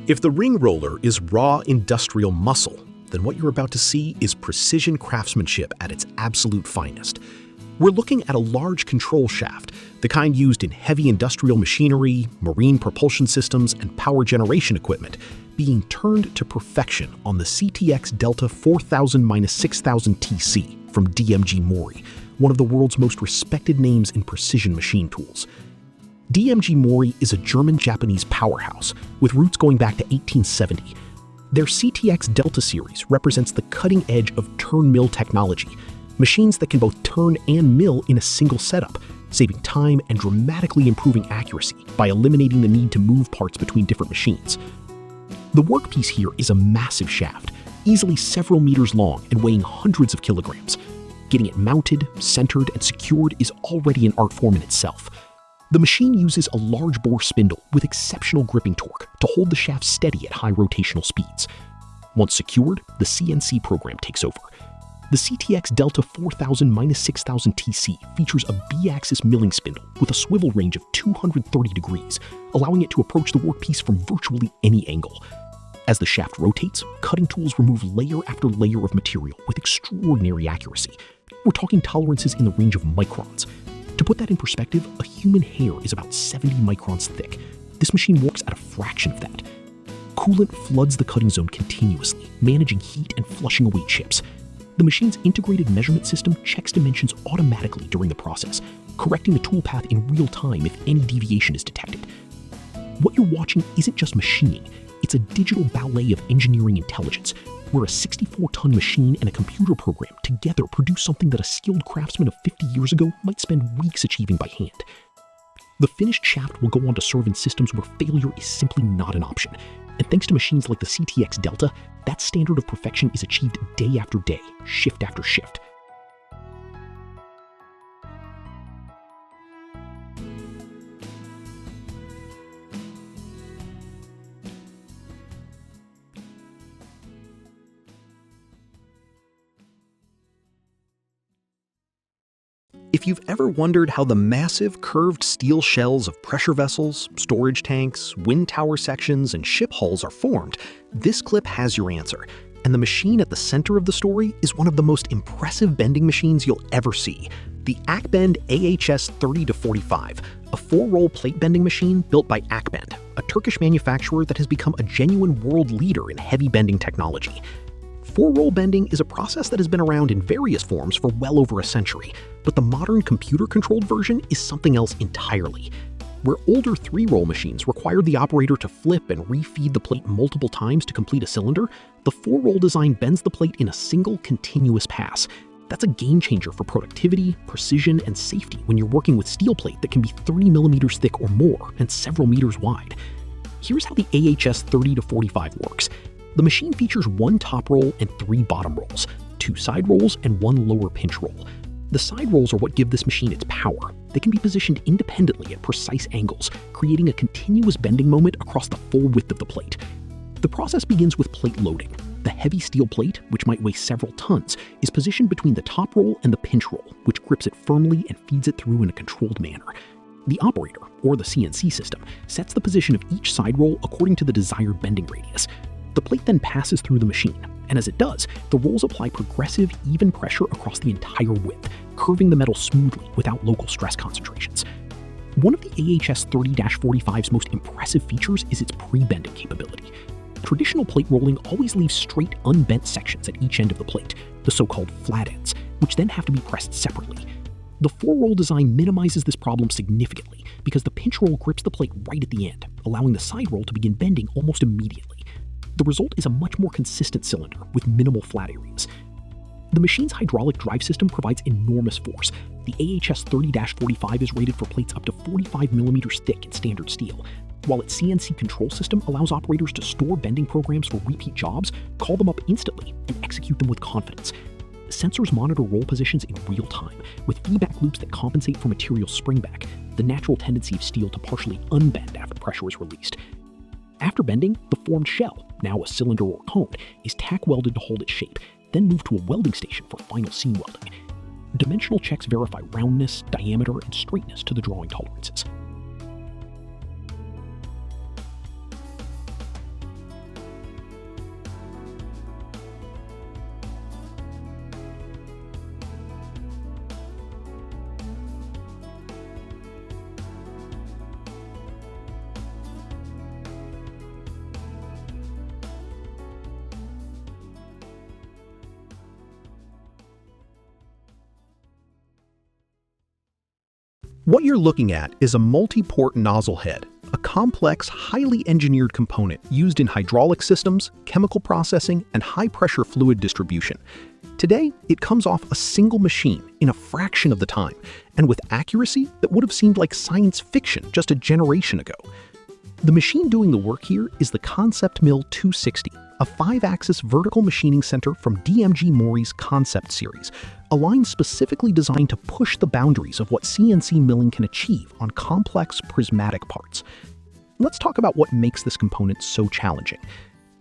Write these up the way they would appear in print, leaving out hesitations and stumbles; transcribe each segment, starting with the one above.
If the ring roller is raw industrial muscle, then what you're about to see is precision craftsmanship at its absolute finest. We're looking at a large control shaft, the kind used in heavy industrial machinery, marine propulsion systems, and power generation equipment, being turned to perfection on the CTX Delta 4000-6000 TC from DMG Mori, one of the world's most respected names in precision machine tools. DMG Mori is a German-Japanese powerhouse with roots going back to 1870. Their CTX Delta series represents the cutting edge of turn-mill technology, machines that can both turn and mill in a single setup, saving time and dramatically improving accuracy by eliminating the need to move parts between different machines. The workpiece here is a massive shaft, easily several meters long and weighing hundreds of kilograms. Getting it mounted, centered, and secured is already an art form in itself. The machine uses a large bore spindle with exceptional gripping torque to hold the shaft steady at high rotational speeds. Once secured, the CNC program takes over. The CTX Delta 4000-6000 TC features a B-axis milling spindle with a swivel range of 230 degrees, allowing it to approach the workpiece from virtually any angle. As the shaft rotates, cutting tools remove layer after layer of material with extraordinary accuracy. We're talking tolerances in the range of microns. To put that in perspective, a human hair is about 70 microns thick. This machine works at a fraction of that. Coolant floods the cutting zone continuously, managing heat and flushing away chips. The machine's integrated measurement system checks dimensions automatically during the process, correcting the tool path in real time if any deviation is detected. What you're watching isn't just machining, it's a digital ballet of engineering intelligence, where a 64-ton machine and a computer program together produce something that a skilled craftsman of 50 years ago might spend weeks achieving by hand. The finished shaft will go on to serve in systems where failure is simply not an option. And thanks to machines like the CTX Delta, that standard of perfection is achieved day after day, shift after shift. If you've ever wondered how the massive curved steel shells of pressure vessels, storage tanks, wind tower sections, and ship hulls are formed, this clip has your answer. And the machine at the center of the story is one of the most impressive bending machines you'll ever see, the Akbend AHS 30-45, a 4-roll plate bending machine built by Akbend, a Turkish manufacturer that has become a genuine world leader in heavy bending technology. 4-roll bending is a process that has been around in various forms for well over a century, but the modern computer-controlled version is something else entirely. Where older 3-roll machines required the operator to flip and refeed the plate multiple times to complete a cylinder, the 4-roll design bends the plate in a single continuous pass. That's a game changer for productivity, precision, and safety when you're working with steel plate that can be 30 millimeters thick or more and several meters wide. Here's how the AHS 30-45 works. The machine features 1 top roll and 3 bottom rolls, 2 side rolls, and 1 lower pinch roll. The side rolls are what give this machine its power. They can be positioned independently at precise angles, creating a continuous bending moment across the full width of the plate. The process begins with plate loading. The heavy steel plate, which might weigh several tons, is positioned between the top roll and the pinch roll, which grips it firmly and feeds it through in a controlled manner. The operator, or the CNC system, sets the position of each side roll according to the desired bending radius. The plate then passes through the machine, and as it does, the rolls apply progressive, even pressure across the entire width, curving the metal smoothly without local stress concentrations. One of the AHS 30-45's most impressive features is its pre-bending capability. Traditional plate rolling always leaves straight, unbent sections at each end of the plate, the so-called flat ends, which then have to be pressed separately. The 4-roll design minimizes this problem significantly because the pinch roll grips the plate right at the end, allowing the side roll to begin bending almost immediately. The result is a much more consistent cylinder with minimal flat areas. The machine's hydraulic drive system provides enormous force. The AHS 30-45 is rated for plates up to 45 millimeters thick in standard steel, while its CNC control system allows operators to store bending programs for repeat jobs, call them up instantly, and execute them with confidence. Sensors monitor roll positions in real time, with feedback loops that compensate for material springback, the natural tendency of steel to partially unbend after pressure is released. After bending, the formed shell, now a cylinder or cone, is tack welded to hold its shape, then moved to a welding station for final seam welding. Dimensional checks verify roundness, diameter, and straightness to the drawing tolerances. What you're looking at is a multi-port nozzle head, a complex, highly engineered component used in hydraulic systems, chemical processing, and high-pressure fluid distribution. Today, it comes off a single machine in a fraction of the time, and with accuracy that would have seemed like science fiction just a generation ago. The machine doing the work here is the Concept Mill 260, a 5-axis vertical machining center from DMG Mori's Concept series, a line specifically designed to push the boundaries of what CNC milling can achieve on complex prismatic parts. Let's talk about what makes this component so challenging.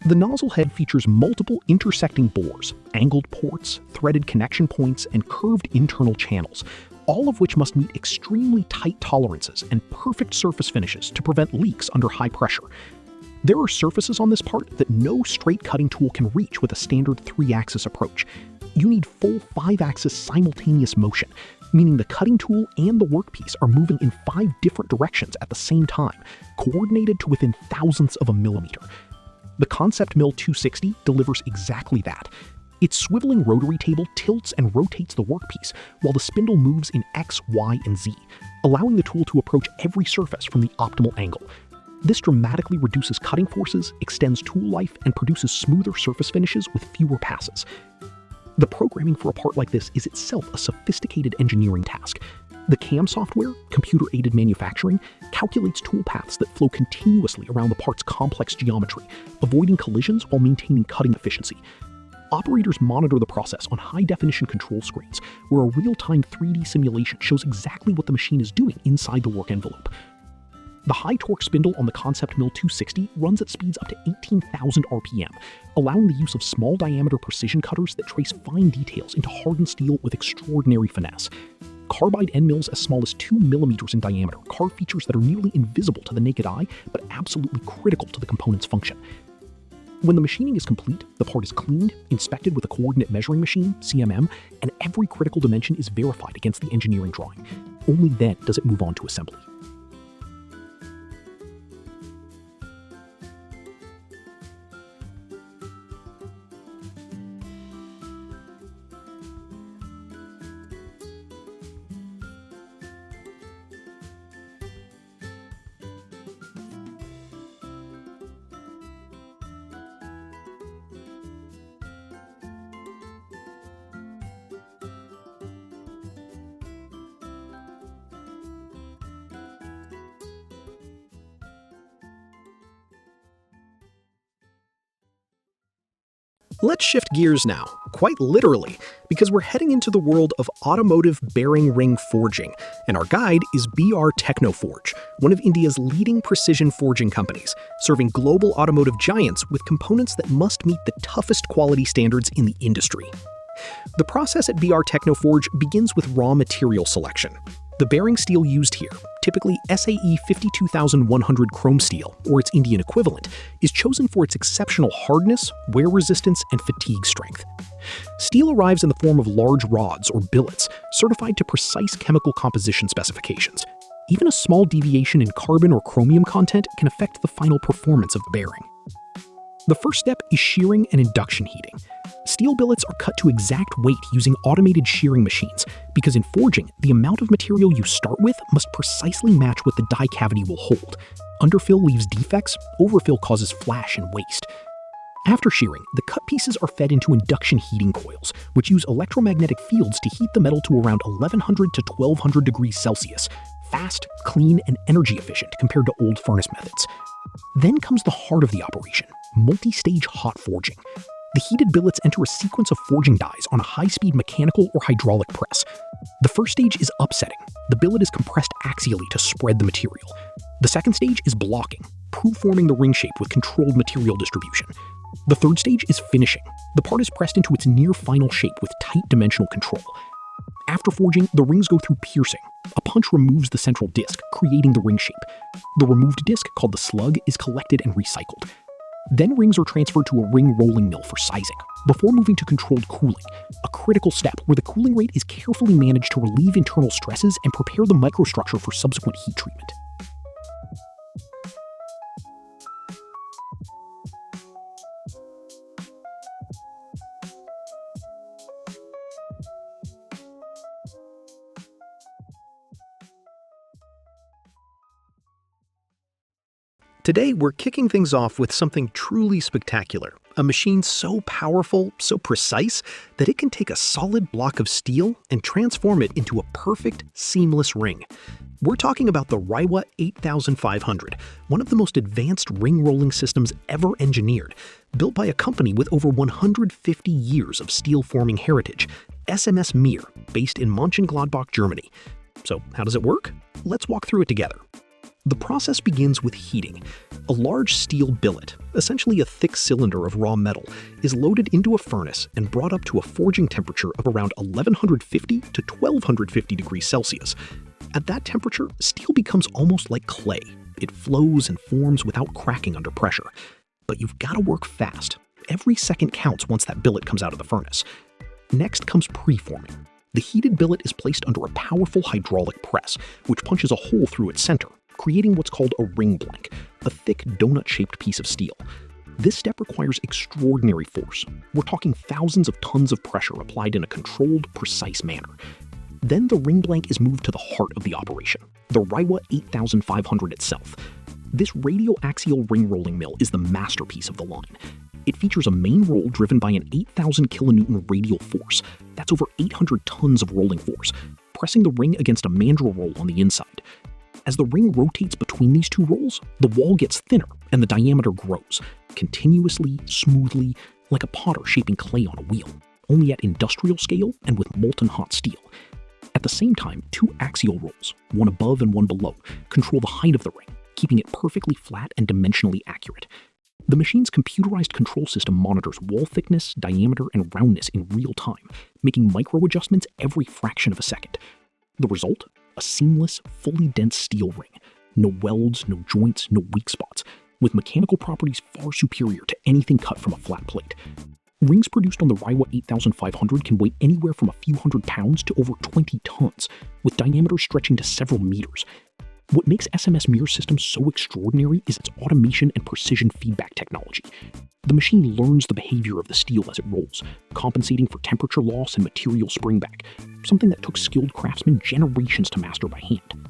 The nozzle head features multiple intersecting bores, angled ports, threaded connection points, and curved internal channels, all of which must meet extremely tight tolerances and perfect surface finishes to prevent leaks under high pressure. There are surfaces on this part that no straight cutting tool can reach with a standard 3-axis approach. You need full 5-axis simultaneous motion, meaning the cutting tool and the workpiece are moving in 5 different directions at the same time, coordinated to within thousandths of a millimeter. The Concept Mill 260 delivers exactly that. Its swiveling rotary table tilts and rotates the workpiece, while the spindle moves in X, Y, and Z, allowing the tool to approach every surface from the optimal angle. This dramatically reduces cutting forces, extends tool life, and produces smoother surface finishes with fewer passes. The programming for a part like this is itself a sophisticated engineering task. The CAM software, computer-aided manufacturing, calculates tool paths that flow continuously around the part's complex geometry, avoiding collisions while maintaining cutting efficiency. Operators monitor the process on high-definition control screens, where a real-time 3D simulation shows exactly what the machine is doing inside the work envelope. The high-torque spindle on the Concept Mill 260 runs at speeds up to 18,000 RPM, allowing the use of small-diameter precision cutters that trace fine details into hardened steel with extraordinary finesse. Carbide end mills as small as 2 millimeters in diameter carve features that are nearly invisible to the naked eye, but absolutely critical to the component's function. When the machining is complete, the part is cleaned, inspected with a coordinate measuring machine, CMM, and every critical dimension is verified against the engineering drawing. Only then does it move on to assembly. Let's shift gears now, quite literally, because we're heading into the world of automotive bearing ring forging, and our guide is BR Technoforge, one of India's leading precision forging companies, serving global automotive giants with components that must meet the toughest quality standards in the industry. The process at BR Technoforge begins with raw material selection. The bearing steel used here, typically SAE 52100 chrome steel, or its Indian equivalent, is chosen for its exceptional hardness, wear resistance, and fatigue strength. Steel arrives in the form of large rods or billets, certified to precise chemical composition specifications. Even a small deviation in carbon or chromium content can affect the final performance of the bearing. The first step is shearing and induction heating. Steel billets are cut to exact weight using automated shearing machines, because in forging, the amount of material you start with must precisely match what the die cavity will hold. Underfill leaves defects, overfill causes flash and waste. After shearing, the cut pieces are fed into induction heating coils, which use electromagnetic fields to heat the metal to around 1100 to 1200 degrees Celsius, fast, clean, and energy efficient compared to old furnace methods. Then comes the heart of the operation, multi-stage hot forging. The heated billets enter a sequence of forging dies on a high-speed mechanical or hydraulic press. The first stage is upsetting. The billet is compressed axially to spread the material. The second stage is blocking, proof-forming the ring shape with controlled material distribution. The third stage is finishing. The part is pressed into its near-final shape with tight dimensional control. After forging, the rings go through piercing. A punch removes the central disc, creating the ring shape. The removed disc, called the slug, is collected and recycled. Then rings are transferred to a ring rolling mill for sizing, before moving to controlled cooling, a critical step where the cooling rate is carefully managed to relieve internal stresses and prepare the microstructure for subsequent heat treatment. Today, we're kicking things off with something truly spectacular. A machine so powerful, so precise, that it can take a solid block of steel and transform it into a perfect, seamless ring. We're talking about the Reiwa 8500, one of the most advanced ring rolling systems ever engineered, built by a company with over 150 years of steel forming heritage, SMS Mir, based in Mönchengladbach, Germany. So how does it work? Let's walk through it together. The process begins with heating. A large steel billet, essentially a thick cylinder of raw metal, is loaded into a furnace and brought up to a forging temperature of around 1150 to 1250 degrees Celsius. At that temperature, steel becomes almost like clay. It flows and forms without cracking under pressure. But you've got to work fast. Every second counts once that billet comes out of the furnace. Next comes preforming. The heated billet is placed under a powerful hydraulic press, which punches a hole through its center, creating what's called a ring blank, a thick donut-shaped piece of steel. This step requires extraordinary force. We're talking thousands of tons of pressure applied in a controlled, precise manner. Then the ring blank is moved to the heart of the operation, the Reiwa 8500 itself. This radioaxial ring rolling mill is the masterpiece of the line. It features a main roll driven by an 8,000 kilonewton radial force. That's over 800 tons of rolling force, pressing the ring against a mandrel roll on the inside. As the ring rotates between these two rolls, the wall gets thinner and the diameter grows, continuously, smoothly, like a potter shaping clay on a wheel, only at industrial scale and with molten hot steel. At the same time, two axial rolls, one above and one below, control the height of the ring, keeping it perfectly flat and dimensionally accurate. The machine's computerized control system monitors wall thickness, diameter, and roundness in real time, making micro adjustments every fraction of a second. The result? A seamless, fully dense steel ring. No welds, no joints, no weak spots, with mechanical properties far superior to anything cut from a flat plate. Rings produced on the Reiwa 8500 can weigh anywhere from a few hundred pounds to over 20 tons, with diameters stretching to several meters. What makes SMS Mir systems so extraordinary is its automation and precision feedback technology. The machine learns the behavior of the steel as it rolls, compensating for temperature loss and material springback, something that took skilled craftsmen generations to master by hand.